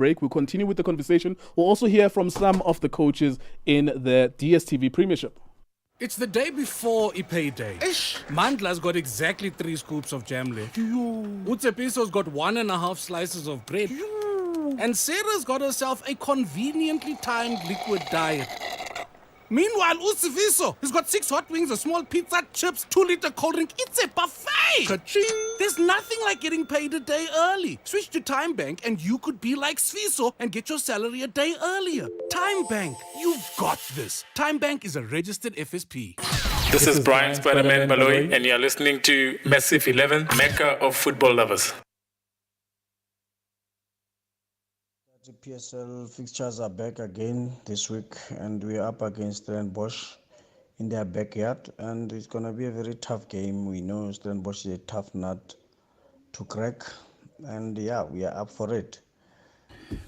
break. We'll continue with the conversation. We'll also hear from some of the coaches in the DStv Premiership. It's the day before payday. Mandla's got exactly 3 scoops of jam left. Utsepiso's got 1.5 slices of bread. And Sarah's got herself a conveniently timed liquid diet. Meanwhile, Usiviso has got 6 hot wings, a small pizza, chips, 2-liter cold drink. It's a buffet! Ka-ching. There's nothing like getting paid a day early. Switch to Time Bank and you could be like Sviso and get your salary a day earlier. Time Bank, you've got this. Time Bank is a registered FSP. This is Brian Spider-Man Baloy, and you're listening to Massive 11, Mecca of football lovers. The PSL fixtures are back again this week, and we're up against Stellenbosch in their backyard, and it's going to be a very tough game. We know Stellenbosch is a tough nut to crack, and yeah, we are up for it.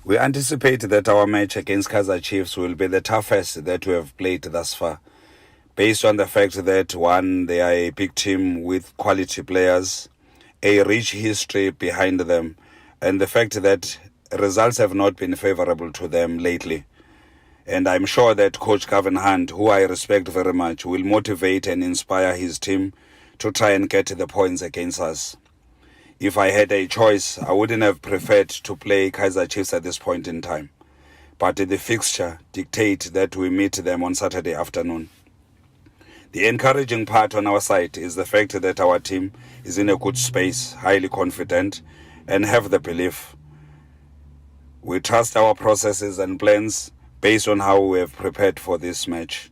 We anticipate that our match against Kaizer Chiefs will be the toughest that we have played thus far, based on the fact that, one, they are a big team with quality players, a rich history behind them, and the fact that results have not been favorable to them lately. And I'm sure that Coach Gavin Hunt, who I respect very much, will motivate and inspire his team to try and get the points against us. If I had a choice, I wouldn't have preferred to play Kaizer Chiefs at this point in time. But the fixture dictates that we meet them on Saturday afternoon. The encouraging part on our side is the fact that our team is in a good space, highly confident, and have the belief. We trust our processes and plans based on how we have prepared for this match.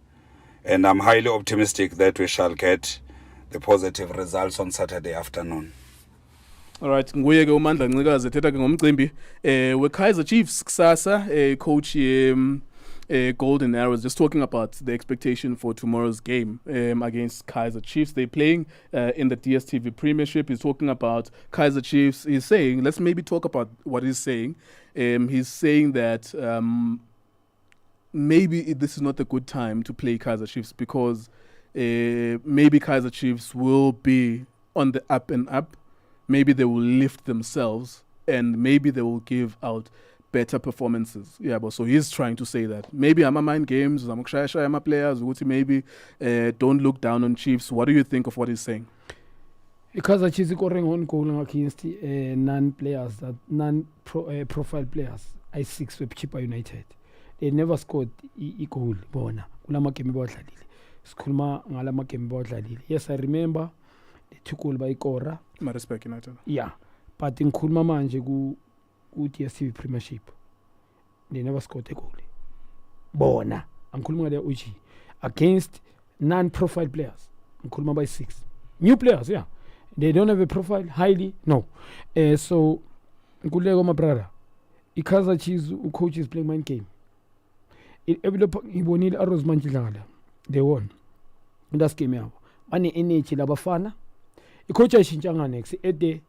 And I'm highly optimistic that we shall get the positive results on Saturday afternoon. All right, nguye ke uMandla Ncikazi ethetha ke ngomcimbi we-Kaizer Chiefs kusasa coach Golden Arrows, just talking about the expectation for tomorrow's game against Kaizer Chiefs. They're playing in the DStv Premiership. He's talking about Kaizer Chiefs. He's saying, let's maybe talk about what he's saying. He's saying that maybe this is not a good time to play Kaizer Chiefs because maybe Kaizer Chiefs will be on the up and up. Maybe they will lift themselves and maybe they will give out better performances. Yeah, but so he's trying to say that maybe I'm mind games, I'm players, maybe don't look down on Chiefs. What do you think of what he's saying? Because the Chiefs scoring one goal against non-players, non-profile players, I6 with Chippa United. They never scored a goal. Yes, I remember they took goal by Kora. My respect, United. Yeah, but in Kulma manje ku DStv Premiership, they never scored a goal. Bona, I'm Kulma de Uchi against non-profile players. I'm Kulma by 6 new players. Yeah, they don't have a profile highly. No, so Nkululeko, my brother, Kaizer Chiefs coach is playing mind game. They won. That's game yabo. Mane energy labafana. Coach ayishintsha next ede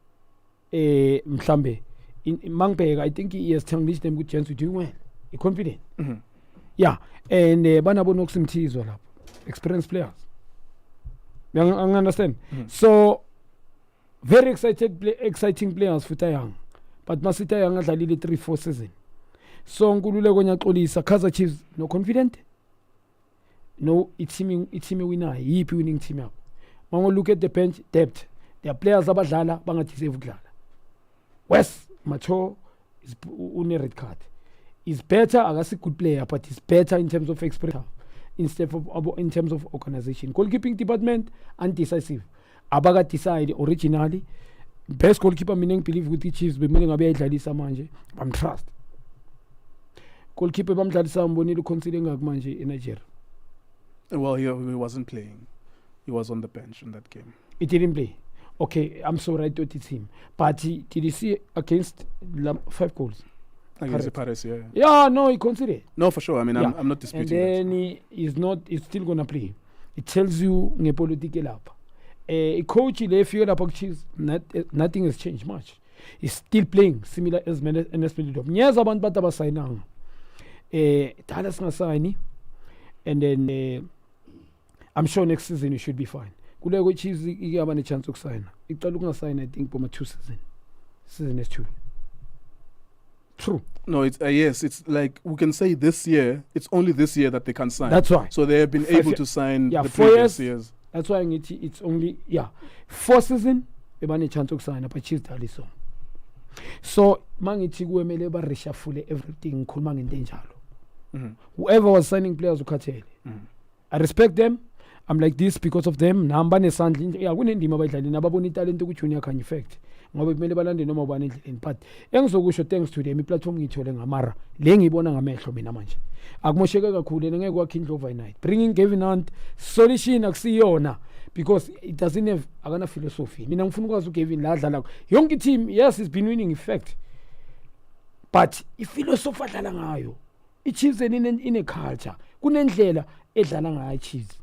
mhlambe Mangpega, I think he has challenged them good chance to do well. He confident. Mm-hmm. Yeah, and banabo noxim teas all up. Experienced players. You understand? Mm-hmm. So very exciting players for Tayang. But Masita Yang at 3-4 season. So Nkululeko nyaxolisa Kaizer Chiefs no confident. No, it's him winner. He winning team up. Mango look at the bench depth. Their players abadlala bangadeserve ukudlala. West Macho is on a red card. He's better as a good player, but he's better in terms of experience instead of in terms of organization. Goalkeeping department undecisive. Abaga decide originally. Best goalkeeper meaning believe with the Chiefs, but meaning abe idlalisa manje. I'm trust. Goalkeeper bamdlalisa mbonile considering manje in Nigeria. Well, he wasn't playing. He was on the bench in that game. He didn't play. Okay, I'm sorry, I thought it's him. But did you see against 5 goals? Against Paris, yeah. Yeah, no, he considered. No, for sure. I mean, yeah. I'm not disputing and then he's still going to play. It tells you political up. A coach, nothing has changed much. He's still playing similar as NSP. Yes, abantu bataba sign Dallas na sign. And then I'm sure next season he should be fine. Kuleko Chiefs have a chance to sign. It's looking to sign, I think, for my 2 season. Season is 2 True. No, it's yes. It's like we can say this year. It's only this year that they can sign. That's why. So they have been 5 able year- to sign Yeah, the 4 previous years. years. That's why it's only 4 season ebane chance ukusayina but Chiefs daliso. So mangithi kuwemele ba reshuffle everything ngikhuluma ngento enjalo. Whoever was signing players ukhathele. I respect them. I'm like this because of them. Namba nesandla yeah kunendima abayidlalini ababona italent ku Junior Khanye effect. Ngoba kumele balande noma ubani endleleni but engizokusho thanks to them iplatform ngithole ngamara le ngibona ngamehlo mina manje akumosheke kakhulu ngeke kwakhe indlu overnight bringing Kevin Hunt solution akusiyona because it doesn't have akana philosophy mina ngifuna ukwazi uKevin la adlala yonke team yes it's been winning effect but iphilosophy adlala ngayo iChiefs in a culture kunendlela edlala ngayo iChiefs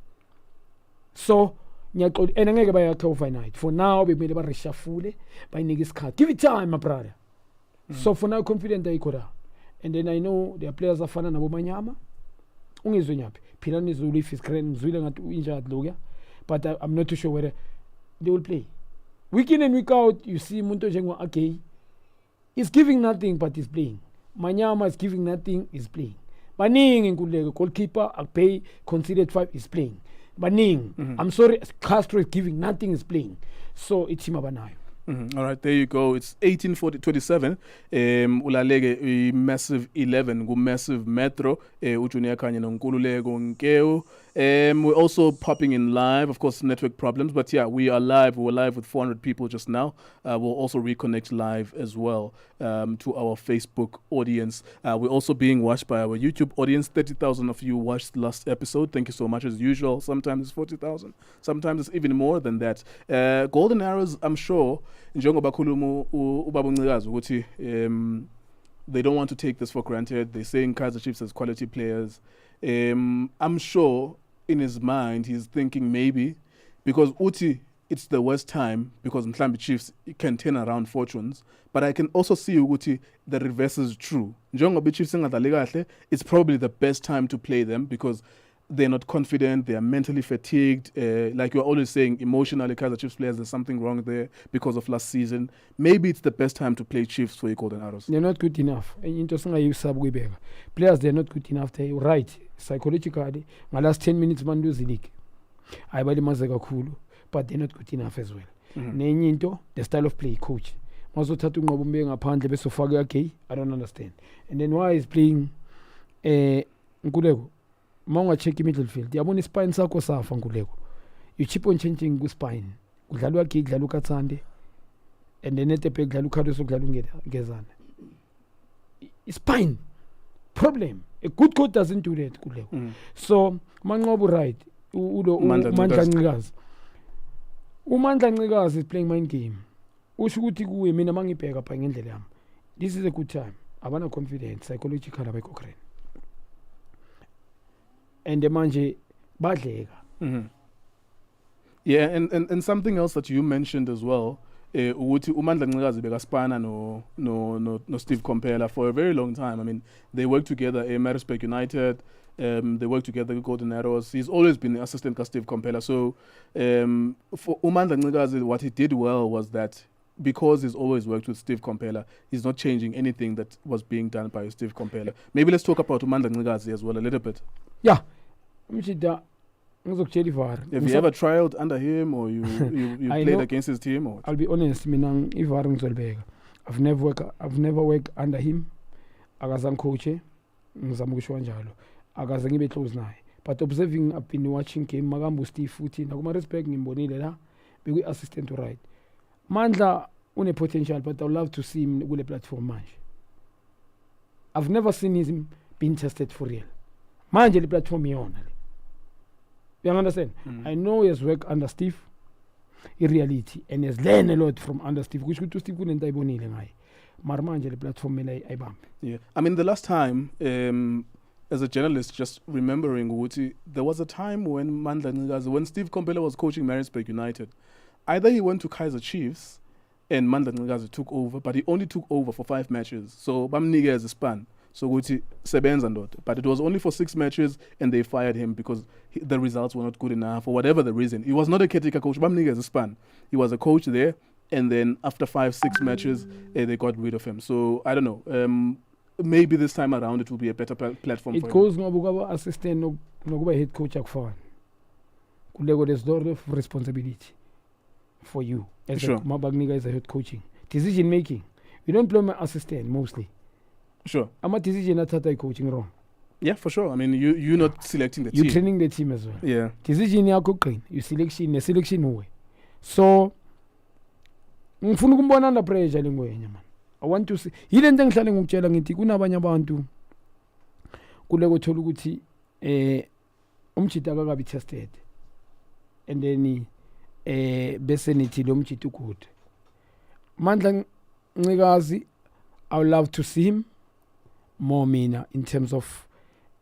so ngiyaqola ngeke bayakhe overnight for now bemele ba reshuffle bayinike isikhathi give it time my brother so for now confident ayikho la and then I know there are players afana nabo Manyama ungizwe nyaphi phila nizulu if screen ngizwile ngathi injured lokuya but I'm not too sure whether they will play week in and week out you see umuntu njengwa okay he's giving nothing but he's playing Manyama is giving nothing is playing baningi Nkululeko goalkeeper akpay conceded 5 is playing baning I'm sorry Castro is giving nothing is playing so it's him abanayo. All right, there you go. It's 18:27. Ulaleke massive 11 go massive metro. Junior Khanye no Nkululeko Nkewu. We're also popping in live, of course, network problems, but yeah, we are live. We were live with 400 people just now. We'll also reconnect live as well to our Facebook audience. We're also being watched by our YouTube audience. 30,000 of you watched the last episode. Thank you so much as usual. Sometimes it's 40,000. Sometimes it's even more than that. Golden Arrows, I'm sure, njengoba khuluma ubaba uNcikazi ukuthi they don't want to take this for granted. They're saying Kaizer Chiefs has quality players. I'm sure in his mind he's thinking maybe because Uti it's the worst time because Mhlambi Chiefs can turn around fortunes, but I can also see Uti the reverse is true. Njengoba Chiefs ngadlali kahle, it's probably the best time to play them because they're not confident, they are mentally fatigued. Like you're always saying, emotionally, Kaizer Chiefs players, there's something wrong there because of last season. Maybe it's the best time to play Chiefs for your Golden Arrows. They're not good enough. Players, they're not good enough. They're right. Psychologically, my last 10 minutes, man, do the league. I buy the Mazega Kulu, but they're not good enough as well. The style of play, coach. I don't understand. And then why is playing Nkululeko? Manga check midfield yabona spine sakho safa Nkululeko you keep on changing ku spine udlalwa ki udlalwa ukaTsande and then etepe udlalwa uKhaliso udlalwa ungezana spine problem a good coach doesn't do that Nkululeko so Manqobo right uMandla Ncikazi uMandla Ncikazi is playing mind game usho ukuthi kuwe mina mangibheka pha ngendlela yami this is a good time abana confidence psychological abekho crane and the manje badleka. Yeah, and something else that you mentioned as well, ukuthi uMandla Ncikazi bekaspana no Steve Compella for a very long time. I mean, they worked together at Maritzburg United. They worked together with Golden Arrows. He's always been the assistant to Steve Compella. So for uMandla Ncikazi, what he did well was that because he's always worked with Steve Compella, he's not changing anything that was being done by Steve Compella. Maybe let's talk about uMandla Ncikazi as well a little bit. Yeah. Have you ever trialed under him or you played against his team? Or I'll be honest, I've never worked under him. Akazange coach, ngizama ukusho njalo. Akaze ngibe close naye. But observing, I've been watching game makambo Steve futhi nakuma respect ngimbonile la beku assistant to right. Mandla une potential but I would love to see him kule platform manje. I've never seen him being tested for real. Manje le platform yona le. You understand? I know he has worked under Steve in reality and he has learned a lot from under Steve. Kusho ukuthi Steve kunento ayibonile ngaye. Mara manje le platform le ayibambe. Yeah. I mean the last time as a journalist just remembering ukuthi there was a time when Mandla Ncikazi when Steve Compella was coaching Maritzburg United. Either he went to Kaizer Chiefs and Mandla Ncikazi took over, but he only took over for 5 matches. So bamnike as a span. So ukuthi sebenza ndoda, but it was only for 6 matches and they fired him because the results were not good enough or whatever the reason. He was not a caretaker coach. Bamnike as a span. He was a coach there, and then after 5-6 matches, they got rid of him. So I don't know. maybe this time around it will be a better platform it for goes ngoba ukaba assistant nokuba head coach akufani. Kuleko there's a lot of responsibility for you as Sure. a mabakunika as a head coaching. Decision making. You don't blame my assistant mostly. him. Sure. Ama decision athatha coaching wrong. Yeah, for sure. I mean, you're not selecting the You team. training the team as well. Yeah. Decision yakho qina. You selection uwe. So ngifuna ukumbona under pressure lengwenya man. I want to see yile nto engihlale ngikutshela ngithi kunabanye abantu kuleko thola ukuthi umjita akakabi tested and then bese nithi lo mjita good. Mandla Ncikazi, I would love to see him more mina in terms of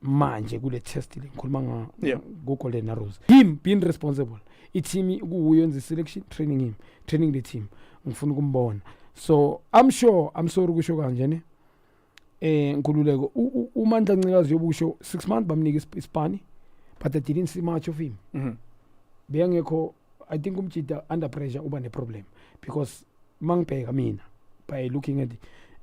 manje kule test le ngikhuluma Yeah. Golden Arrows. Him being responsible. Iteam ukuyenza selection, training the team. Ngifuna ukumbona. So I'm sorry kusho kanje ne. Nkululeko uMandla Ncikazi yokusho 6 months bamnika iSpani, but I didn't see much of him. Beyangekho, I think umjita under pressure uba ne problem because mangibheka mina by looking at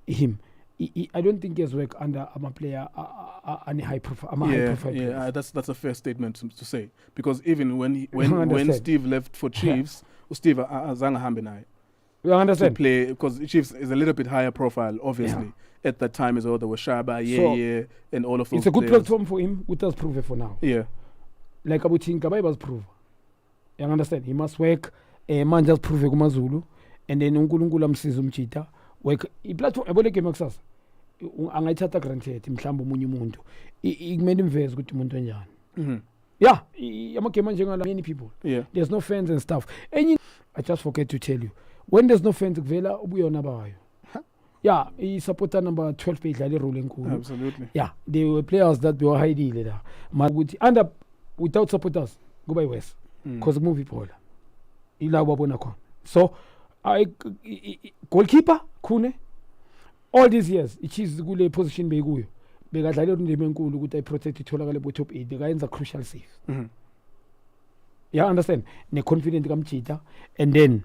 him, I don't think he has worked under a player high profile. Yeah, Players. that's a fair statement to say, because even when Understand. Steve left for Chiefs, Steve azange hambe naye You to understand? play, because Chiefs is a little bit higher profile, obviously. At that time as well, there was Shaba, and all of those. It's a good players. platform for him. With us prove it for now. Yeah, Like Abutin Kabai was prove. You understand? He must work. Man just prove Amazulu, and then Nkululeko msiza umjita work. I platform eboleke maksasa. Angayithatha granted mhlamba umunye umuntu. Ikumele imveze ukuthi umuntu onjani. Yeah, amagame njengala many people. yeah. There's no fans and stuff. And I just forget to tell you, when there's no fans, kuvela ubuyona bayo. Yeah, he supporter number 12 page la role enkulu. Absolutely. Yeah, they were players that were hiding there. But end up without supporters, go by West. Because movie people. Ila wabona khona. So goalkeeper Khune all these years ichis kule position bekuyo. Bekadlala indima enkulu ukuthi protect itholakale bo top 8. Bekayenza crucial saves. Yeah, understand? Ne confident kamjita and then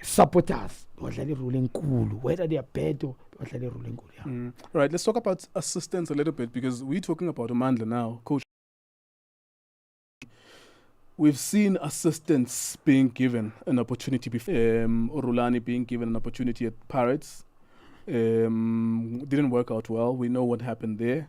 supporters badlala role enkulu, whether they are bad or badlala role enkulu. Yeah. Right, let's talk about assistance a little bit, because we're talking about Amandla now, coach. We've seen assistants being given an opportunity before. Orulani being given an opportunity at Pirates. Didn't work out well. We know what happened there.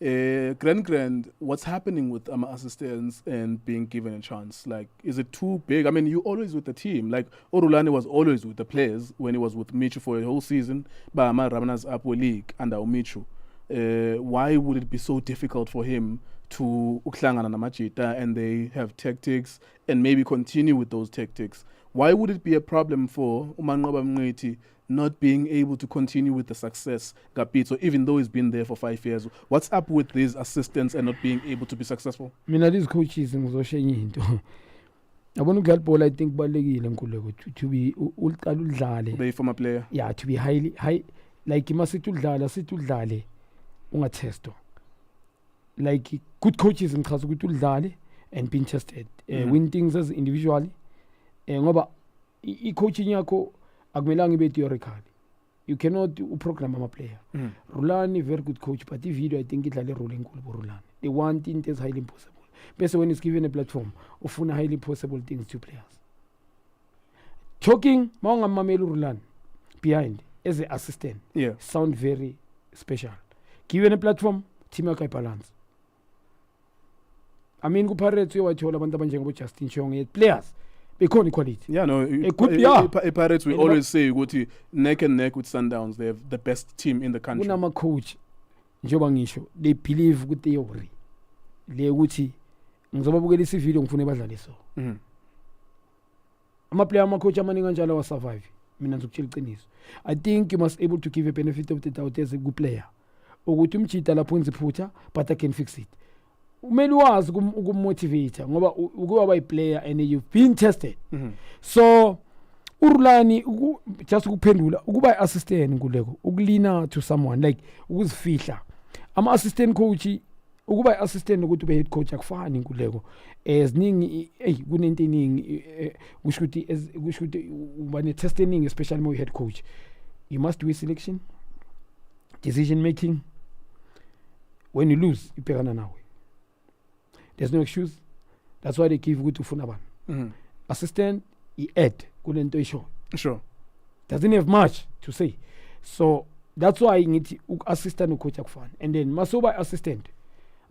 Grand, what's happening with assistants and being given a chance? Like, is it too big? I mean, you're always with the team. Like, Orulani was always with the players when he was with Michu for a whole season. But Ramana's up league under Michu. Why would it be so difficult for him to uklangana namajita and they have tactics and maybe continue with those tactics? Why would it be a problem for Umanqoba Mngqithi not being able to continue with the success Gapito, even though he's been there for 5 years? What's up with these assistants and not being able to be successful? Mina these coaches ngizoshenye into. Yabona ukudlala I think balekile Nkululeko to be uqala udlale. Be former player. Yeah, to be high like masithi udlale ungatesto. Like good coaches ngichaza ukuthi udlale and being tested. Win things as individually. Ngoba i-coaching yakho akumelanga ibe theoretical. You cannot program ama player. Rulani very good coach, but the video I think idlale role enkulu bo Rulani. They want things as highly impossible. Bese when it's given a platform, ufuna highly possible things to players. Talking mawungamameli Rulani behind as an assistant. Yeah. Sound very special. Given a platform, team yakho balance. I mean, kuPirates uyawathola abantu abanjengobo Justin Chong players. Bekhona equality. Yeah, no. Pirates, we always say go to neck and neck with Sundowns. They have the best team in the country. Kunama coach njoba ngisho they believe ku theory le ukuthi ngizobabukela isivideo ngifuna badlale so. Ama player ama coach amaningi kanjalo wa survive. Mina ngizokutshela iqiniso. I think you must able to give a benefit of the doubt as a good player. Ukuthi umjita lapho ngiziphutha but I can fix it. Umeli wazi ukumotivate ngoba ukuba yiplayer and you've been tested. So Urulani just ukuphendula ukuba assistant Nkululeko ukulina to someone like ukuzifihla. Ama assistant coach ukuba assistant ukuthi ube head coach akufani Nkululeko. Eziningi kunento eningi kusho ukuthi uba ne testing especially more head coach. You must do a selection. decision making. When you lose, you pegana nawe. There's no excuse. That's why they give good to Funaban. Assistant, he add couldn't do show. Sure. Doesn't have much to say. So that's why I need assistant coach fan. And then Masoba assistant.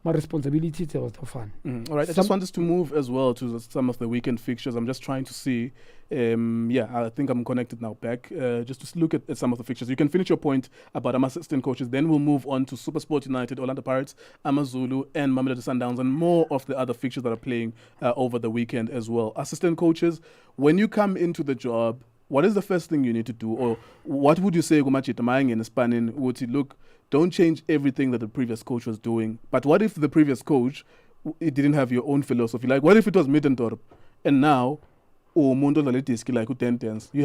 My responsibility was the fun. All right. I just want us to move as well to some of the weekend fixtures. I'm just trying to see. I think I'm connected now back. Just to look at some of the fixtures. You can finish your point about our assistant coaches. Then we'll move on to Supersport United, Orlando Pirates, Amazulu, and Mamelodi Sundowns, and more of the other fixtures that are playing over the weekend as well. Assistant coaches, when you come into the job, what is the first thing you need to do? Or what would you say, look, don't change everything that the previous coach was doing. But what if the previous coach, it didn't have your own philosophy? Like, what if it was Middendorp and now, you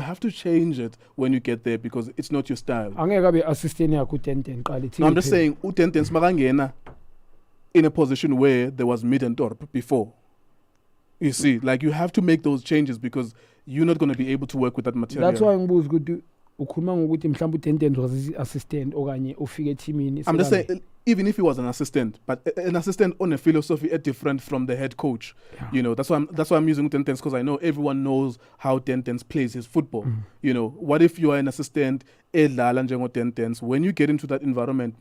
have to change it when you get there because it's not your style. I'm just saying, in a position where there was Middendorp before. You see, like you have to make those changes because you're not going to be able to work with that material. That's why I'm good to assistant I'm just saying, even if he was an assistant, but an assistant on a philosophy different from the head coach. Yeah. You know, that's why I'm using Tentens, because I know everyone knows how Tentens plays his football. You know, what if you are an assistant when you get into that environment?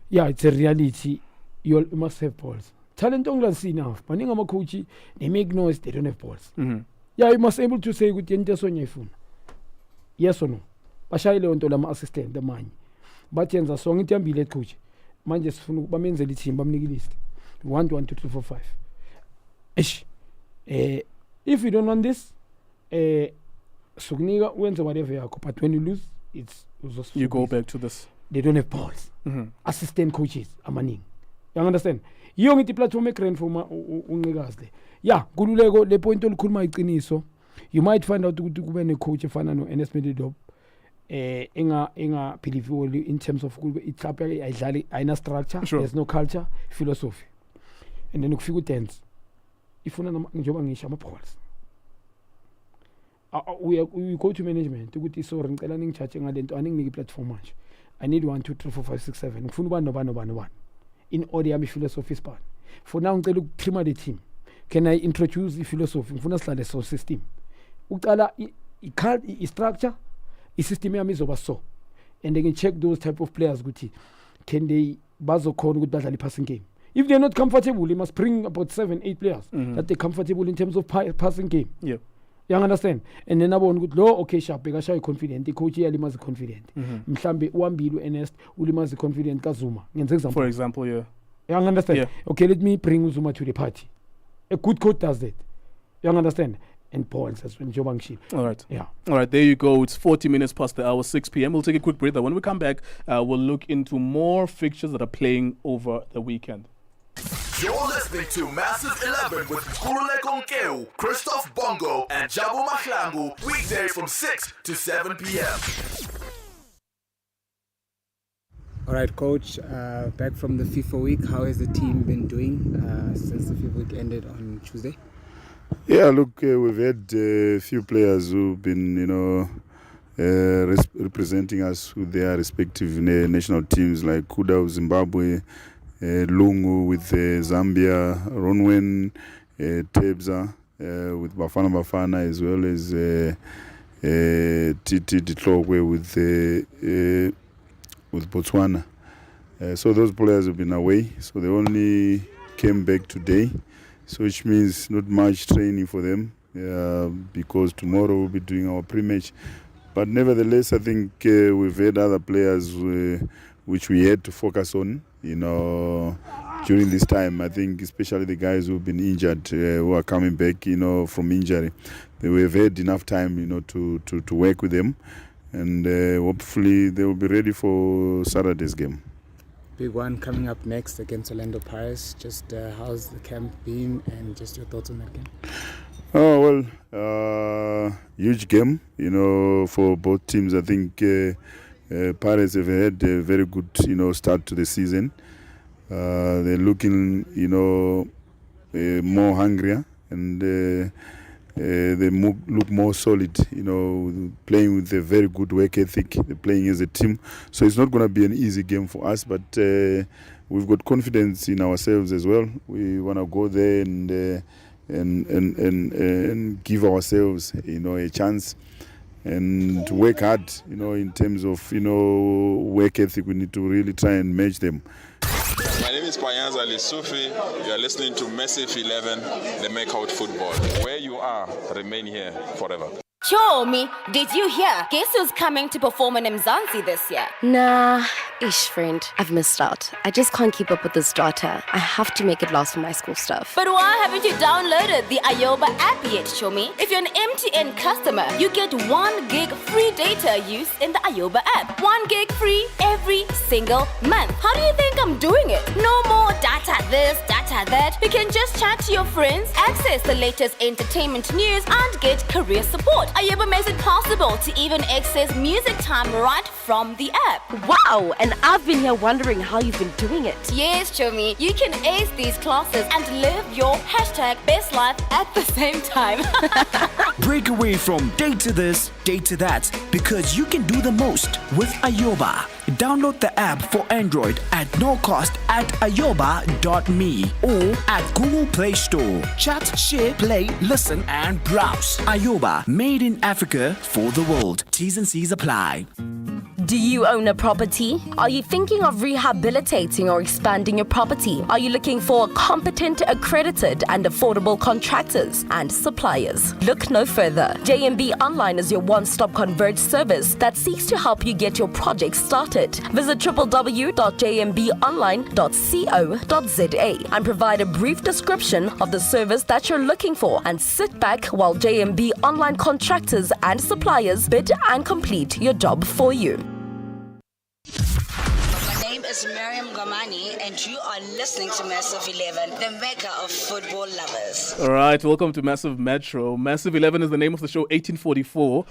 Yeah, it's a reality. You must have balls. Talent don't see enough. But I'm a coach, they make noise, they don't have balls. Yeah, you must be able to say good phone. Yes or no? Bashayile onto lama assistant the man. But yenza song itambile coach. Manje sifuna bamenzele team bamnike list. 1 2 3 4 5. Ish. If you don't want this, sugniga wenza whatever yakho, but when you lose, you go back to this. They don't have balls. Assistant coaches amaning. You understand? Iyo ngithi platform egrand for uncikazi le. Yeah, Nkululeko le point olukhuluma iqiniso. You might find out ukuthi kube ne coach efana no NS Medidop enga believe in terms of club ayidlali ayina structure, there's no culture, philosophy. And then ukufika udance ifuna njengoba ngisho ama balls. We go to management ukuthi so ngicela ningicharge ngalento aninginike platform manje. I need 1 2 3 4 5 6 7 ngifuna ubani in order yami philosophy span. For now ngicela ukutrimma the team. Can I introduce the philosophy? Ngifuna sihlale so system. Uqala i-structure, i-system yami izoba so. And they can check those type of players ukuthi can they bazokhona ukuthi badlale passing game. If they're not comfortable, they must bring about 7-8 players that they're comfortable in terms of passing game. Yeah. You understand? And then abone ukuthi lo okay sharp bekashaye confident, the coach yalimazi confident. Mhlambe uambile uErnest ulimazi confident kaZuma. Ngenza example. For example, yeah. You understand? Yeah. Okay, let me bring Uzuma to the party. A good coach does that. You understand? And Pauls as well. All right. Yeah. All right, there you go. It's 40 minutes past the hour, 6 p.m. We'll take a quick breather. When we come back, we'll look into more fixtures that are playing over the weekend. You're listening to Massive 11 with Nkululeko Nkewu, Christoph Bongo, and Jabu Mahlangu, weekdays from 6 to 7 p.m. All right, Coach, back from the FIFA week. How has the team been doing since the FIFA week ended on Tuesday? Yeah, look, we've had a few players who've been, representing us with their respective national teams, like Kuda of Zimbabwe, Lungu with Zambia, Ronwen, Tebza with Bafana as well as Titi Ditlogwe with Botswana. So those players have been away, so they only came back today. So which means not much training for them because tomorrow we'll be doing our pre-match. But nevertheless, I think we've had other players which we had to focus on, during this time. I think especially the guys who've been injured, who are coming back, from injury. We've had enough time, to work with them. And hopefully they will be ready for Saturday's game. Big one coming up next against Orlando Pirates. Just how's the camp been and just your thoughts on that game? Oh, well, huge game, for both teams. I think Pirates have had a very good, start to the season. They're looking, more hungrier. And look more solid, playing with a very good work ethic. They're playing as a team. So it's not going to be an easy game for us, but we've got confidence in ourselves as well. We want to go there and give ourselves, a chance and work hard, in terms of, work ethic. We need to really try and match them. My name is Payanza Lisufi. You are listening to Massive 11, the Makeout Football. Where you are, remain here forever. Chomi, did you hear? Guess who's coming to perform in Mzansi this year? Nah, ish friend, I've missed out. I just can't keep up with this data. I have to make it last for my school stuff. But why haven't you downloaded the Ayoba app yet, Chomi? If you're an MTN customer, you get 1 gig free data use in the Ayoba app. 1 gig free every single month. How do you think I'm doing it? No more data this, data that. You can just chat to your friends, access the latest entertainment news, and get career support. Ayoba makes it possible to even access music time right from the app. Wow, and I've been here wondering how you've been doing it. Yes, Chomi, you can ace these classes and live your #best life at the same time. Break away from day to this, day to that, because you can do the most with Ayoba. Download the app for Android at no cost at ayoba.me or at Google Play Store. Chat, share, play, listen, and browse. Ayoba, made in Africa for the world. T's and C's apply. Do you own a property? Are you thinking of rehabilitating or expanding your property? Are you looking for competent, accredited, and affordable contractors and suppliers? Look no further. JMB Online is your one-stop converge service that seeks to help you get your project started. Visit www.jmbonline.co.za and provide a brief description of the service that you're looking for, and sit back while JMB Online contractors and suppliers bid and complete your job for you. My name is Miriam Gamani, and you are listening to Massive 11, the mecca of football lovers. All right, welcome to Massive Metro. Massive 11 is the name of the show. 1844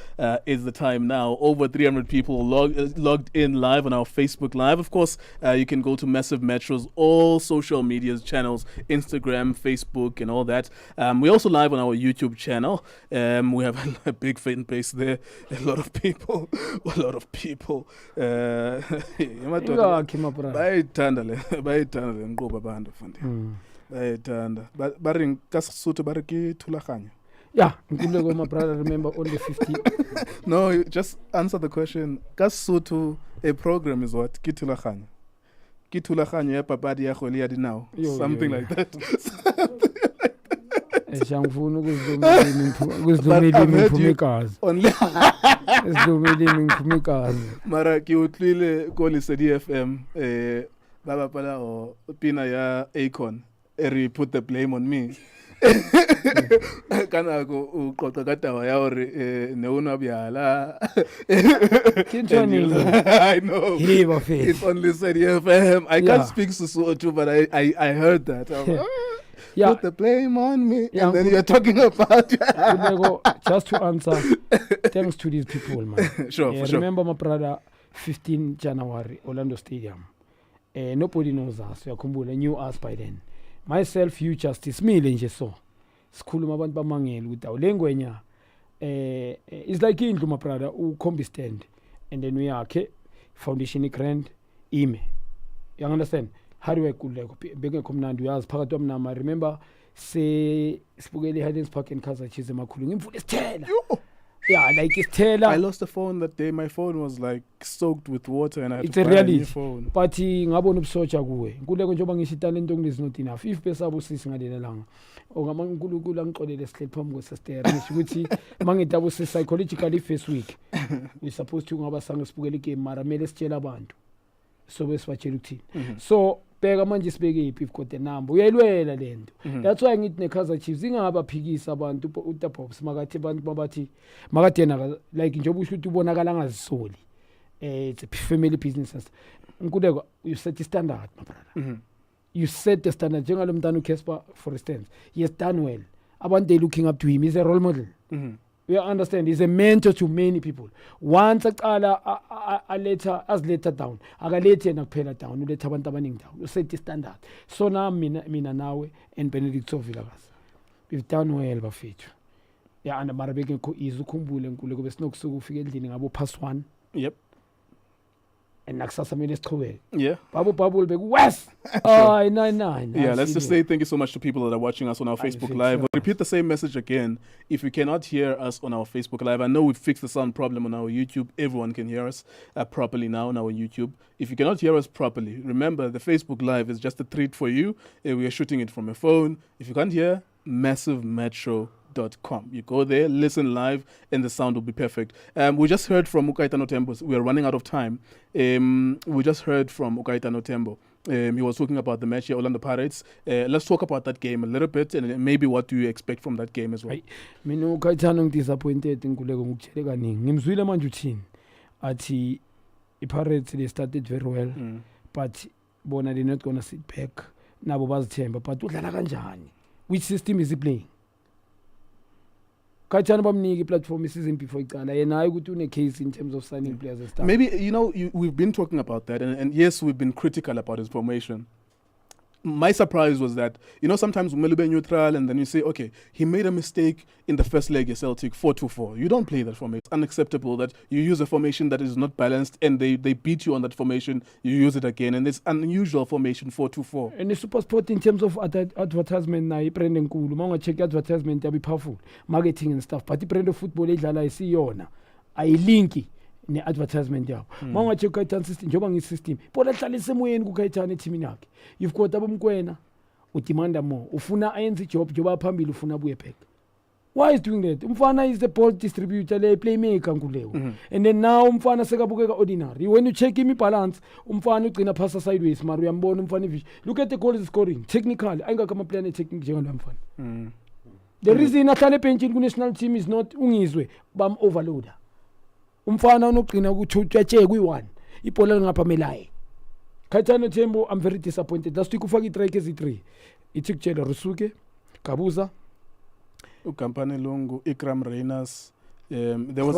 is the time now. Over 300 people logged in live on our Facebook Live. Of course, you can go to Massive Metro's all social media channels, Instagram, Facebook, and all that. We're also live on our YouTube channel. We have a big fan base there. A lot of people. bayithanda le nkqubo abantu fundi bayithanda bari kasisuthu bari ke thulaganya. Yeah, Nkululeko, my brother, remember only 50. No, you just answer the question. Kasisuthu, a program is what? Ke thulaganya ya papadi ya kholi ya dinao. Something like that. Mara ki utlile ko Lesedi FM baba pala o pina ya Akon put the blame on me. Kana go uqoqa kataba ya hore ne una byala. I know. It's on Lesedi FM. I can't speak Sesotho, but I heard that. Yeah. Put the blame on me. Yeah. And then you're talking about just to answer, thanks to these people, man. Sure. Remember my brother, 15 January, Orlando Stadium. Nobody knows us. We knew us by then. Myself, you Justice, me, Lenjeso. School mabantu bamangela with our language. It's like in my brother, who combi stand. And then we are foundation grand ime. You understand? How do I could like big command you as part of Nama? Remember, say Spugeli Highlands Park in Kaizer Chiefs Makulung for the Stella. Yeah, like it's Stella. I lost the phone that day. My phone was like soaked with water, and I had it's to buy a new reality. phone. But ngabona ubusocha kuwe. Nkululeko njengoba ngisho talent is not enough. If pesa busisi ngadelelanga. Ongama uNkulunkulu angixolele sihleli phambi kwesestere ngisho ukuthi mangita busi psychologically first week. We supposed to ngaba sange sibukele game mara mele sitshela abantu. So besibachela ukuthini. So bheka manje sibeke iphi if got the number uyayilwela lento. That's why ngithi neKaizer Chiefs ingabaphikisa abantu uTapops makathi abantu babathi makadena like njengoba usho ukuthi ubonakala ngazisoli. It's a family business. Nkululeko, you set the standard, my brother. You set the standard. Njengalo mntana uKesper, for instance, he has done well. Abantu they looking up to him. He's a role model. You understand? He's a mentor to many people. Once as later down, akalethi yena kuphela down, uletha abantu abaningi down. You set the standard. So now mina nawe and Benedict Sovilakazi, we've done well bafethu. Yeah, and mara bekekho easy ukhumbule Nkululeko besinokusuka ufika endlini ngabo +1. Yep. And nakusasa mina sichubeke. Yeah. Babu bekuwes. Ay, nine. Yeah, let's just say thank you so much to people that are watching us on our Facebook Live. We'll repeat the same message again. If you cannot hear us on our Facebook Live, I know we've fixed the sound problem on our YouTube. Everyone can hear us properly now on our YouTube. If you cannot hear us properly, remember the Facebook Live is just a treat for you. We are shooting it from a phone. If you can't hear, massivemetro.com. You go there, listen live, and the sound will be perfect. We just heard from Ukaitano Tembo. We are running out of time. We just heard from Ukaitano Tembo. He was talking about the match here, Orlando Pirates. Let's talk about that game a little bit, and maybe what do you expect from that game as well. Mina Ukaitano ngidisappointed Nkululeko ngikutshele kaningi. Ngimzwile manje uthini. Athi iPirates they started very well, but bona they're not gonna sit back. Nabo bazithemba, but udlala kanjani? Which system is he playing? Kaizer bamniki platform season before iqala yena hayi ukuthi une case in terms of signing players and stuff. Maybe we've been talking about that, and yes, we've been critical about his formation. My surprise was that sometimes we be neutral, and then you say, okay, he made a mistake in the first leg at Celtic 4-2-4. You don't play that formation. It's unacceptable that you use a formation that is not balanced, and they beat you on that formation. You use it again, and it's unusual formation 4-2-4. And the Supersport in terms of advertisement na ibrand enkulu manga check advertisement yabi powerful marketing and stuff. But ibrand of football idlala isiyona ayilinki ne-advertisement yabo manga check Kaizer system njengoba ngi-system bona hlala isemoyeni kuKaizer eteamini yakhe. You've got abomkwena udemanda more ufuna ayenze job njengoba phambili ufuna abuye back. Why is doing that? Umfana is the ball distributor, le playmaker Nkululeko. And then now umfana sekabukeka ordinary. When you check him balance, umfana ugcina passa sideways mara uyambona umfana. Look at the goals scoring. Technically, ayingakama player technique njengalo umfana. The reason ahlale benchini ku national team is not ungizwe bam overloader. Umfana unogcina ukuthutsheke kwi1. Ibhola lingaphamelaye. Kaizer Tembo, I'm very disappointed. Last week ufaka i-strike ezi3. Ithi Rusuke, Kabuza, Ukampane Lungu, Ikram Reyners. There was